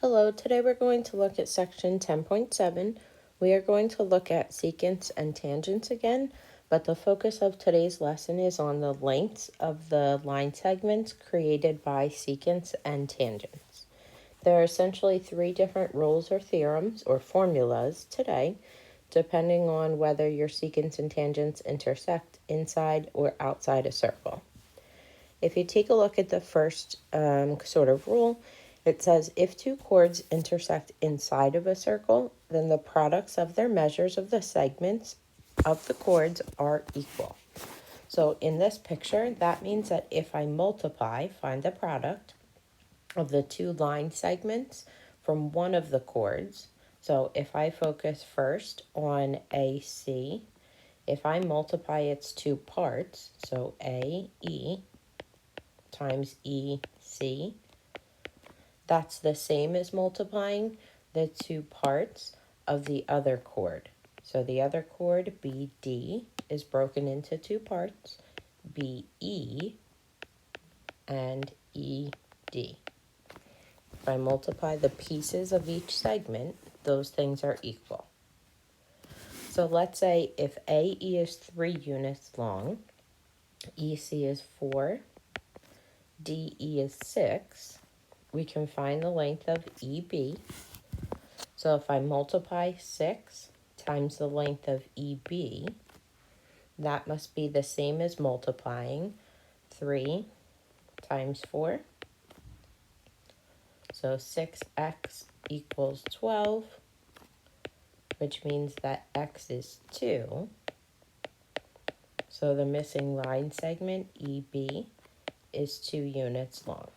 Hello, today we're going to look at section 10.7. We are going to look at secants and tangents again, but the focus of today's lesson is on the lengths of the line segments created by secants and tangents. There are essentially three different rules or theorems or formulas today, depending on whether your secants and tangents intersect inside or outside a circle. If you take a look at the first sort of rule, it says if two chords intersect inside of a circle, then the products of their measures of the segments of the chords are equal. So in this picture, that means that if I multiply, find the product of the two line segments from one of the chords. So if I focus first on AC, if I multiply its two parts, so AE times EC, that's the same as multiplying the two parts of the other chord. So the other chord, BD, is broken into two parts, BE and ED. If I multiply the pieces of each segment, those things are equal. So let's say if AE is 3 units long, EC is 4, DE is 6, we can find the length of EB. So if I multiply 6 times the length of EB, that must be the same as multiplying 3 times 4. So 6x equals 12, which means that x is 2. So the missing line segment, EB, is 2 units long.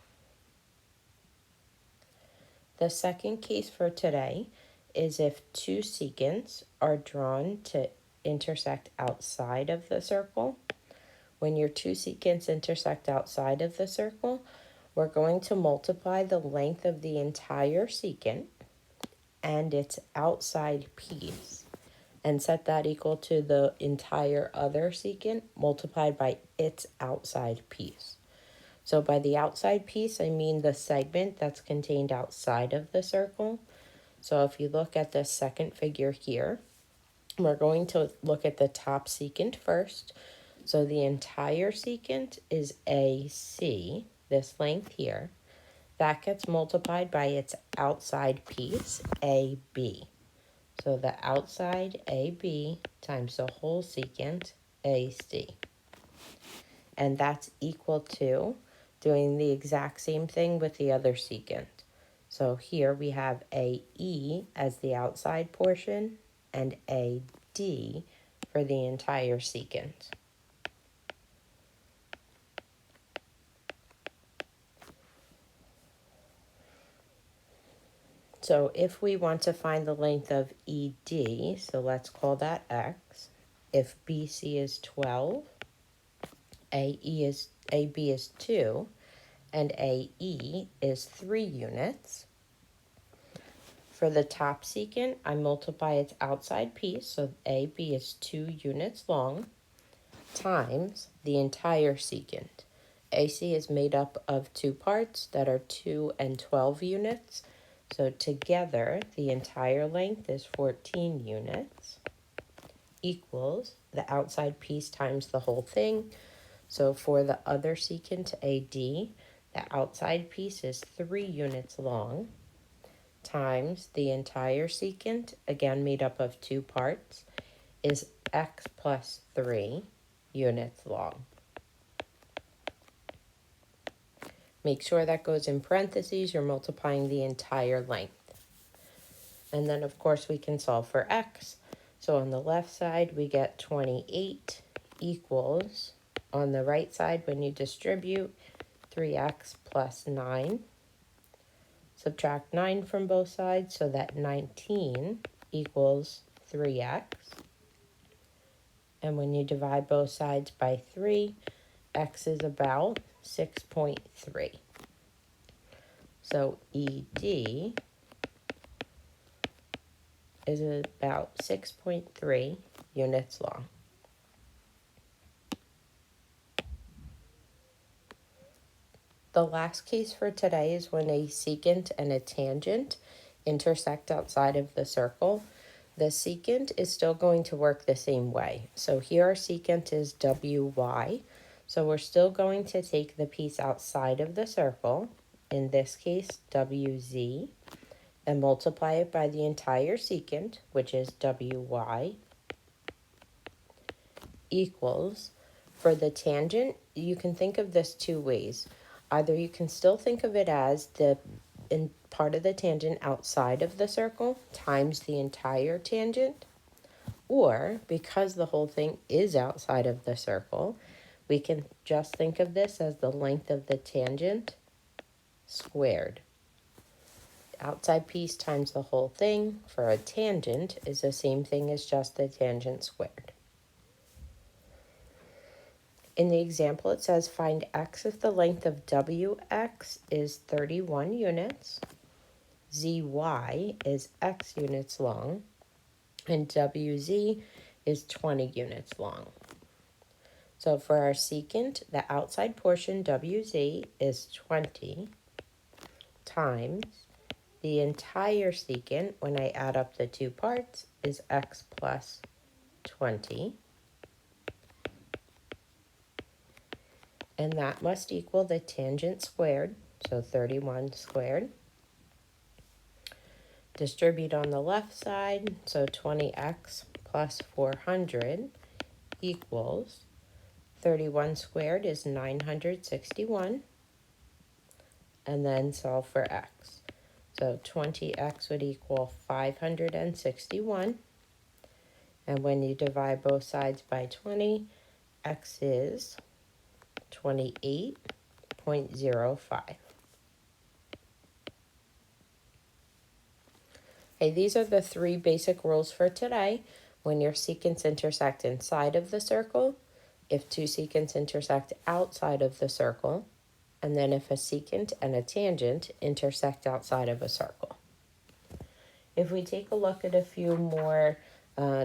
The second case for today is if two secants are drawn to intersect outside of the circle. When your two secants intersect outside of the circle, we're going to multiply the length of the entire secant and its outside piece and set that equal to the entire other secant multiplied by its outside piece. So by the outside piece, I mean the segment that's contained outside of the circle. So if you look at the second figure here, we're going to look at the top secant first. So the entire secant is AC, this length here. That gets multiplied by its outside piece, AB. So the outside AB times the whole secant, AC. And that's equal to doing the exact same thing with the other secant. So here we have AE as the outside portion and AD for the entire secant. So if we want to find the length of ED, so let's call that X. If BC is 12, AB is 2, and AE is 3 units. For the top secant, I multiply its outside piece, so AB is 2 units long, times the entire secant. AC is made up of two parts that are 2 and 12 units, so together the entire length is 14 units, equals the outside piece times the whole thing. So for the other secant AD, the outside piece is 3 units long, times the entire secant, again made up of two parts, is x plus 3 units long. Make sure that goes in parentheses, you're multiplying the entire length. And then of course we can solve for x. So on the left side we get 28 equals, on the right side when you distribute, 3x plus 9. Subtract 9 from both sides, so that 19 equals 3x. And when you divide both sides by 3, x is about 6.3. So ED is about 6.3 units long. The last case for today is when a secant and a tangent intersect outside of the circle. The secant is still going to work the same way. So here our secant is WY. So we're still going to take the piece outside of the circle, in this case WZ, and multiply it by the entire secant, which is WY, equals, for the tangent, you can think of this two ways. Either you can still think of it as the part of the tangent outside of the circle times the entire tangent, or because the whole thing is outside of the circle, we can just think of this as the length of the tangent squared. Outside piece times the whole thing for a tangent is the same thing as just the tangent squared. In the example, it says find x if the length of WX is 31 units, ZY is x units long, and WZ is 20 units long. So for our secant, the outside portion WZ is 20 times the entire secant, when I add up the two parts, is x plus 20. And that must equal the tangent squared, so 31 squared. Distribute on the left side, so 20x plus 400 equals 31 squared is 961. And then solve for x. So 20x would equal 561. And when you divide both sides by 20, x is 28.05. Okay, these are the three basic rules for today. When your secants intersect inside of the circle, if two secants intersect outside of the circle, and then if a secant and a tangent intersect outside of a circle. If we take a look at a few more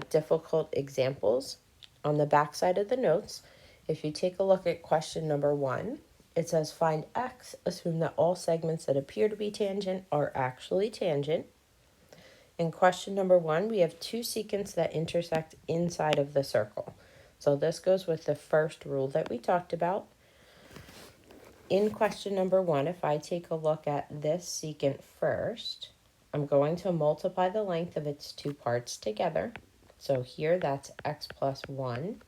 difficult examples on the back side of the notes, if you take a look at question number 1, it says find x, assume that all segments that appear to be tangent are actually tangent. In question number 1, we have two secants that intersect inside of the circle. So this goes with the first rule that we talked about. In question number 1, if I take a look at this secant first, I'm going to multiply the length of its two parts together. So here that's x plus 1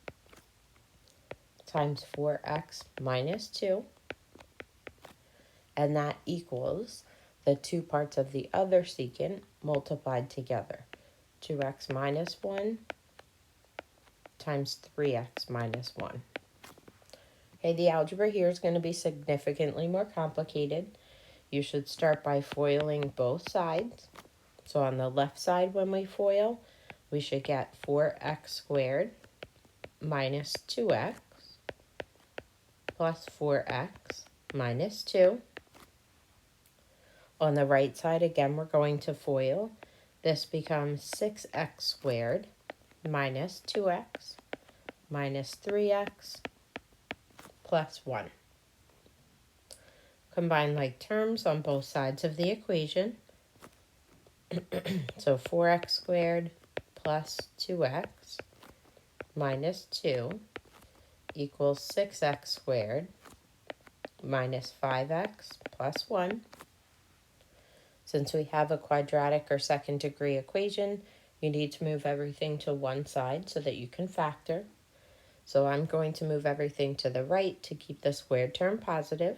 times 4x minus 2. And that equals the two parts of the other secant multiplied together. 2x minus 1 times 3x minus 1. Okay, the algebra here is going to be significantly more complicated. You should start by foiling both sides. So on the left side, when we FOIL, we should get 4x squared minus 2x plus 4x minus 2. On the right side, again, we're going to FOIL. This becomes 6x squared minus 2x minus 3x plus 1. Combine like terms on both sides of the equation. So 4x squared plus 2x minus 2 equals 6x squared minus 5x plus 1. Since we have a quadratic or second degree equation, you need to move everything to one side so that you can factor. So I'm going to move everything to the right to keep the squared term positive.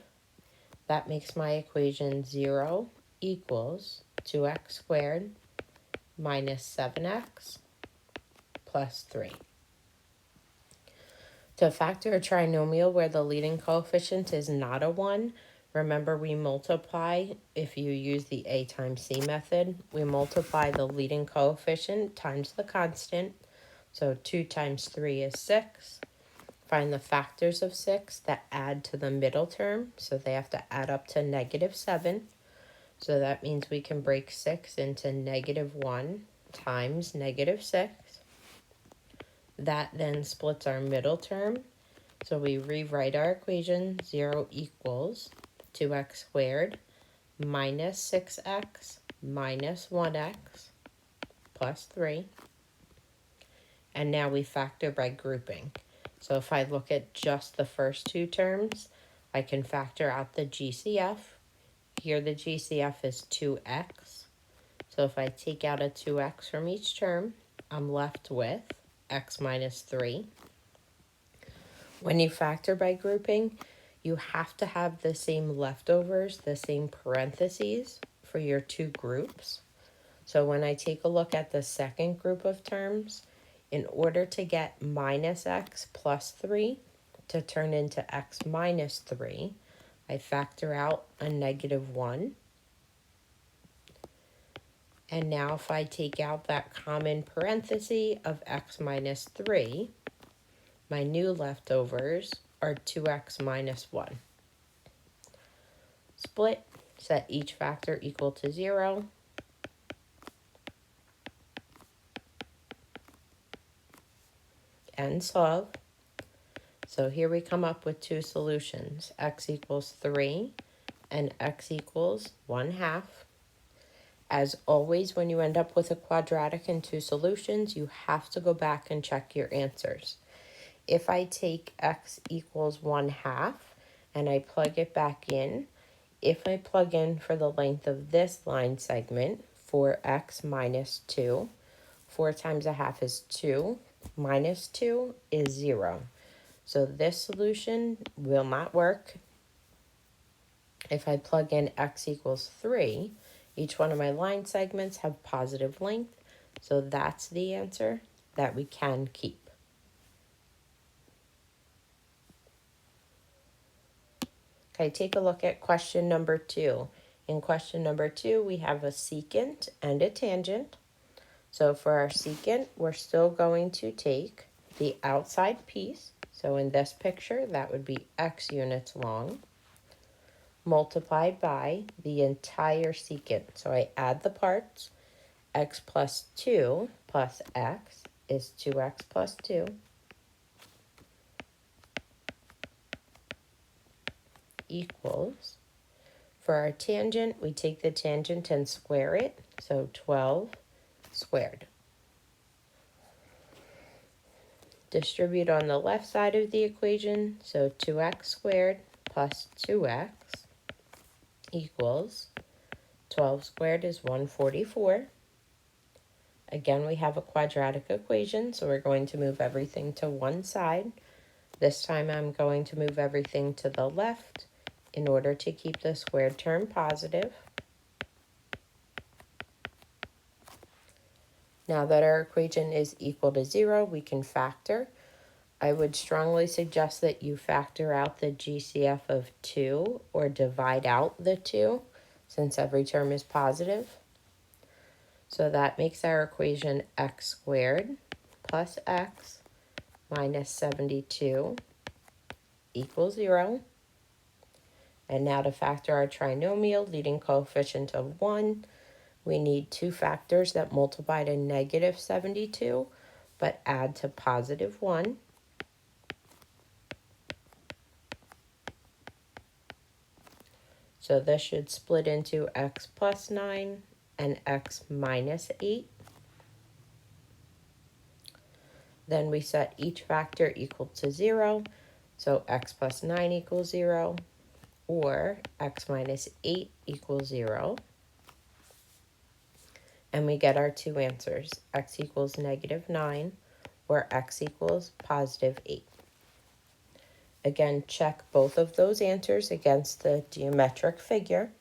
That makes my equation 0 equals 2x squared minus 7x plus 3. To factor a trinomial where the leading coefficient is not a 1, remember we multiply, if you use the A times C method, we multiply the leading coefficient times the constant. So 2 times 3 is 6. Find the factors of 6 that add to the middle term, so they have to add up to -7. So that means we can break 6 into -1 times -6. That then splits our middle term. So we rewrite our equation, 0 equals 2x squared minus 6x minus 1x plus 3. And now we factor by grouping. So if I look at just the first two terms, I can factor out the GCF. Here the GCF is 2x. So if I take out a 2x from each term, I'm left with x minus 3. When you factor by grouping, you have to have the same leftovers, the same parentheses for your two groups. So when I take a look at the second group of terms, in order to get minus x plus 3 to turn into x minus 3, I factor out a negative 1. And now if I take out that common parenthesis of x minus 3, my new leftovers are 2x minus 1. Split, set each factor equal to 0. And solve. So here we come up with two solutions, x equals 3 and x equals 1/2. As always, when you end up with a quadratic and two solutions, you have to go back and check your answers. If I take x equals 1/2 and I plug it back in, if I plug in for the length of this line segment, 4x minus 2, 4 times 1/2 is 2, minus 2 is 0. So this solution will not work. If I plug in x equals 3, each one of my line segments have positive length, so that's the answer that we can keep. Okay, take a look at question number 2. In question number 2, we have a secant and a tangent. So for our secant, we're still going to take the outside piece. So in this picture, that would be x units long, multiplied by the entire secant. So I add the parts. X plus 2 plus x is 2x plus 2 equals, for our tangent, we take the tangent and square it, so 12 squared. Distribute on the left side of the equation, so 2x squared plus 2x equals 12 squared is 144. Again, we have a quadratic equation, so we're going to move everything to one side. This time I'm going to move everything to the left in order to keep the squared term positive. Now that our equation is equal to 0, we can factor. I would strongly suggest that you factor out the GCF of 2 or divide out the 2 since every term is positive. So that makes our equation x squared plus x minus 72 equals 0. And now to factor our trinomial leading coefficient of 1, we need two factors that multiply to negative 72 but add to positive 1. So this should split into x plus 9 and x minus 8. Then we set each factor equal to 0. So x plus 9 equals 0, or x minus 8 equals 0. And we get our two answers, x equals negative 9 or x equals positive 8. Again, check both of those answers against the geometric figure.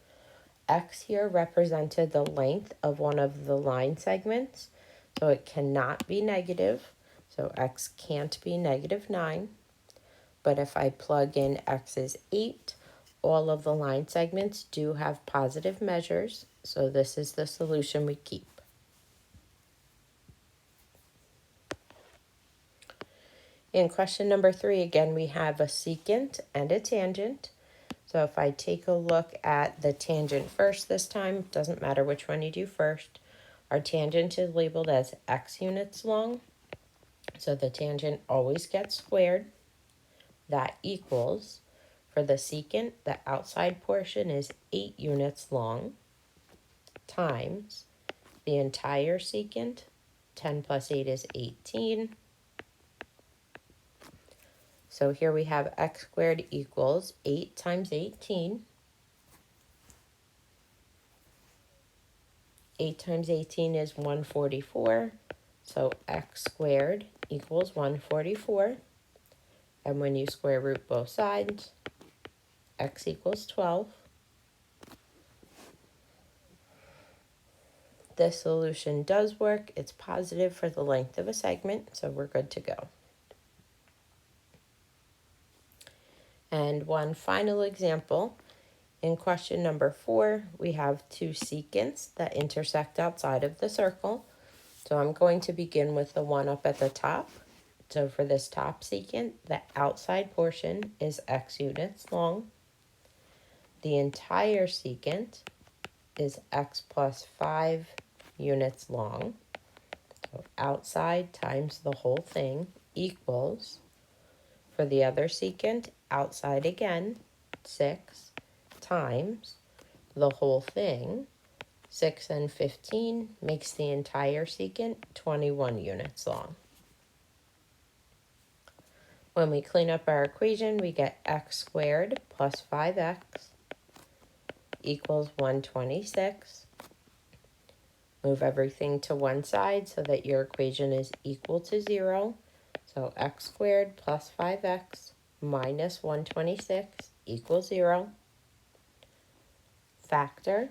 X here represented the length of one of the line segments, so it cannot be negative. So x can't be negative 9. But if I plug in x is 8, all of the line segments do have positive measures, so this is the solution we keep. In question number 3, again, we have a secant and a tangent. So if I take a look at the tangent first this time, doesn't matter which one you do first, our tangent is labeled as x units long. So the tangent always gets squared. That equals, For the secant, the outside portion is 8 units long, times the entire secant, 10 plus 8 is 18. So here we have x squared equals 8 times 18. 8 times 18 is 144. So x squared equals 144. And when you square root both sides, x equals 12. This solution does work. It's positive for the length of a segment, so we're good to go. And one final example. In question number 4, we have two secants that intersect outside of the circle. So I'm going to begin with the one up at the top. So for this top secant, the outside portion is x units long. The entire secant is x plus 5 units long. So outside times the whole thing equals, for the other secant, outside again, 6 times the whole thing. 6 and 15 makes the entire secant 21 units long. When we clean up our equation, we get x squared plus 5x equals 126. Move everything to one side so that your equation is equal to 0. So x squared plus 5x minus 126 equals 0. Factor.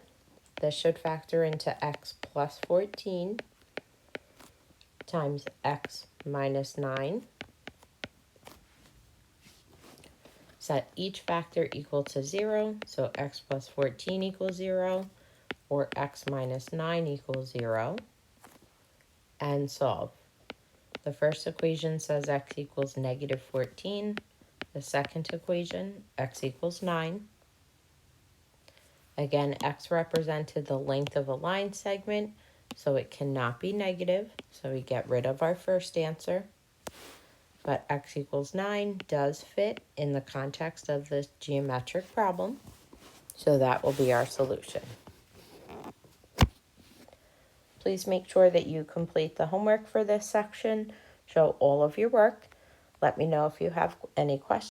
This should factor into x plus 14 times x minus 9. Set each factor equal to 0, so x plus 14 equals 0, or x minus 9 equals 0, and solve. The first equation says x equals negative 14. The second equation, x equals 9. Again, x represented the length of a line segment, so it cannot be negative, so we get rid of our first answer. But x equals 9 does fit in the context of this geometric problem, so that will be our solution. Please make sure that you complete the homework for this section, show all of your work. Let me know if you have any questions.